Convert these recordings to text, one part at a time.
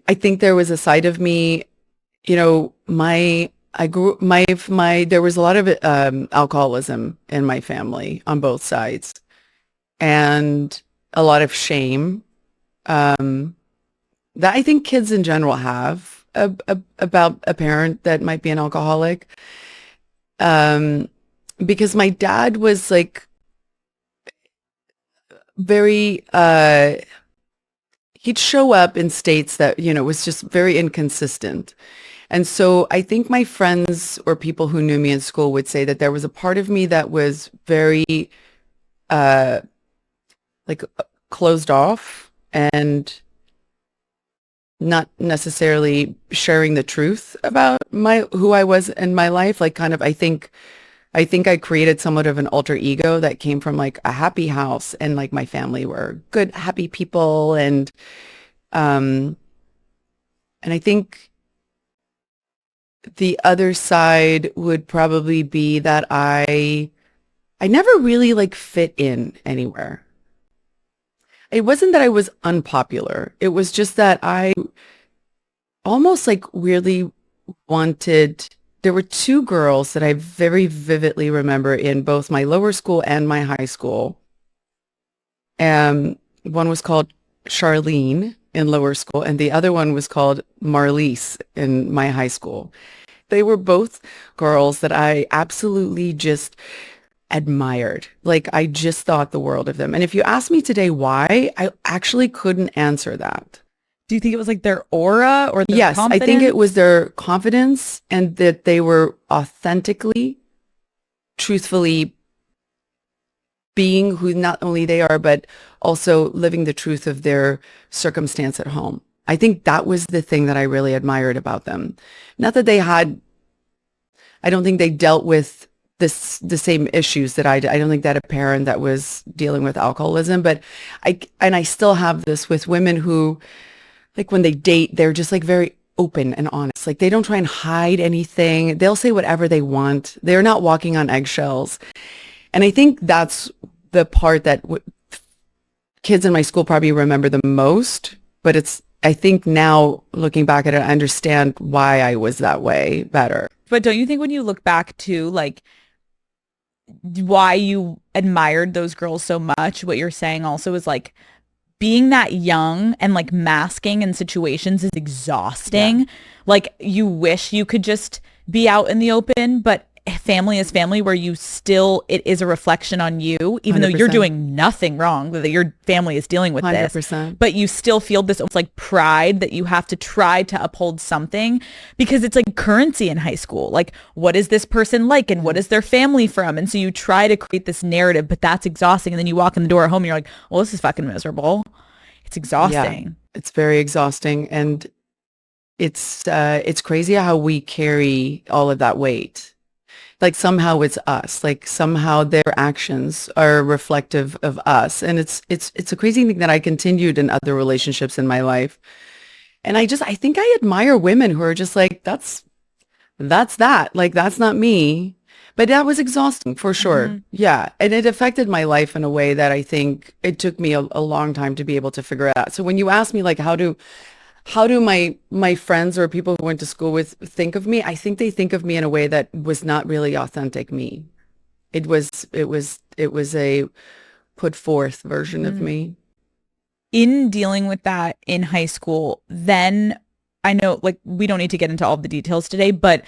I think there was a side of me, you know, I grew there was a lot of alcoholism in my family on both sides, and a lot of shame um, that I think kids in general have about a parent that might be an alcoholic. Um, because my dad was like very he'd show up in states that, you know, was just very inconsistent. And so I think my friends or people who knew me in school would say that there was a part of me that was very uh like closed off and not necessarily sharing the truth about my who I was in my life. Like kind of I think I created somewhat of an alter ego that came from like a happy house, and like my family were good, happy people. Um and I think the other side would probably be that I never really like fit in anywhere. It wasn't that I was unpopular. It was just that I almost like weirdly wanted, there were two girls that I very vividly remember in both my lower school and my high school. One was called Charlene in lower school, and the other one was called Marlise in my high school. They were both girls that I absolutely just admired. Like I just thought the world of them. And if you ask me today why, I actually couldn't answer that. Do you think it was like their aura or their Yes, I think confidence? it was their confidence and that they were authentically, truthfully being who not only they are, but also living the truth of their circumstance at home. I think that was the thing that I really admired about them. Not that they had, I don't think they dealt with the same issues that I did. I don't think that a parent that was dealing with alcoholism, but I still have this with women who, like when they date, they're just like very open and honest. Like they don't try and hide anything. They'll say whatever they want. They're not walking on eggshells. And I think that's the part that kids in my school probably remember the most, but I think now looking back at it, I understand why I was that way better. But don't you think when you look back to like why you admired those girls so much, what you're saying also is like being that young and like masking in situations is exhausting. Yeah. Like you wish you could just be out in the open, but family is family where you still, it is a reflection on you, even 100%. Though you're doing nothing wrong, that your family is dealing with 100%. This, but you still feel this almost like pride that you have to try to uphold something because it's like currency in high school. Like, what is this person like and what is their family from? And so you try to create this narrative, but that's exhausting. And then you walk in the door at home and you're like, well, this is fucking miserable. It's exhausting. Yeah, it's very exhausting. And it's crazy how we carry all of that weight. Like somehow it's us, like somehow their actions are reflective of us. And it's a crazy thing that I continued in other relationships in my life. And I think I admire women who are just like, that's that, like, that's not me. But that was exhausting for sure. Mm-hmm. Yeah. And it affected my life in a way that I think it took me a long time to be able to figure it out. So when you ask me like, how do my friends or people who went to school with think of me? I think they think of me in a way that was not really authentic me. It was a put forth version of me. In dealing with that in high school, then I know like we don't need to get into all the details today, but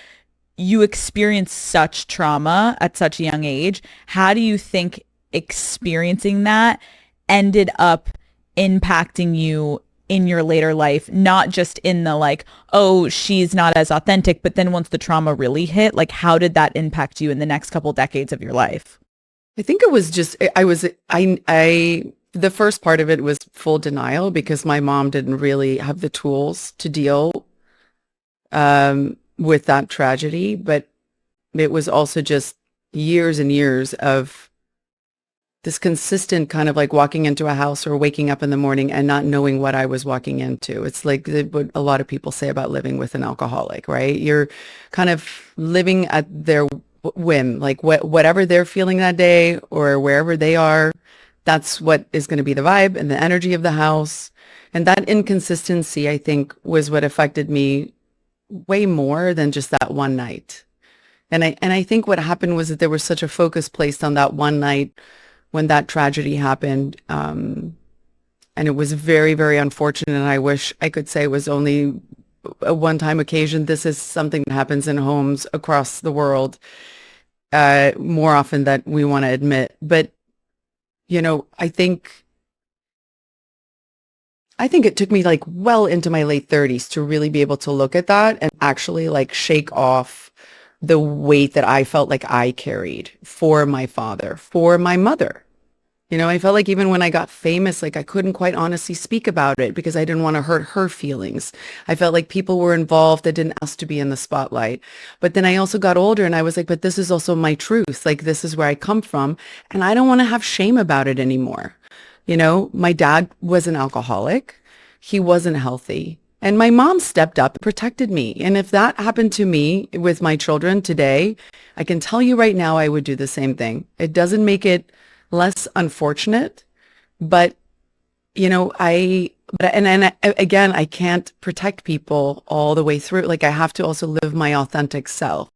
you experienced such trauma at such a young age. How do you think experiencing that ended up impacting you in your later life, not just in the like, oh, she's not as authentic, but then once the trauma really hit, like how did that impact you in the next couple decades of your life? I think it was just, the first part of it was full denial because my mom didn't really have the tools to deal with that tragedy, but it was also just years and years of this consistent kind of like walking into a house or waking up in the morning and not knowing what I was walking into. It's like what a lot of people say about living with an alcoholic, right? You're kind of living at their whim, like whatever they're feeling that day or wherever they are, that's what is going to be the vibe and the energy of the house. And that inconsistency, I think, was what affected me way more than just that one night. And I think what happened was that there was such a focus placed on that one night when that tragedy happened. And it was very, very unfortunate. And I wish I could say it was only a one-time occasion. This is something that happens in homes across the world more often than we want to admit. But, I think it took me like well into my late 30s to really be able to look at that and actually like shake off the weight that I felt like I carried for my father, for my mother. I felt like even when I got famous, like I couldn't quite honestly speak about it because I didn't want to hurt her feelings. I felt like people were involved that didn't ask to be in the spotlight. But then I also got older and I was like, but this is also my truth. Like this is where I come from and I don't want to have shame about it anymore. My dad was an alcoholic. He wasn't healthy. And my mom stepped up and protected me. And if that happened to me with my children today, I can tell you right now, I would do the same thing. It doesn't make it less unfortunate, but again, I can't protect people all the way through. Like I have to also live my authentic self.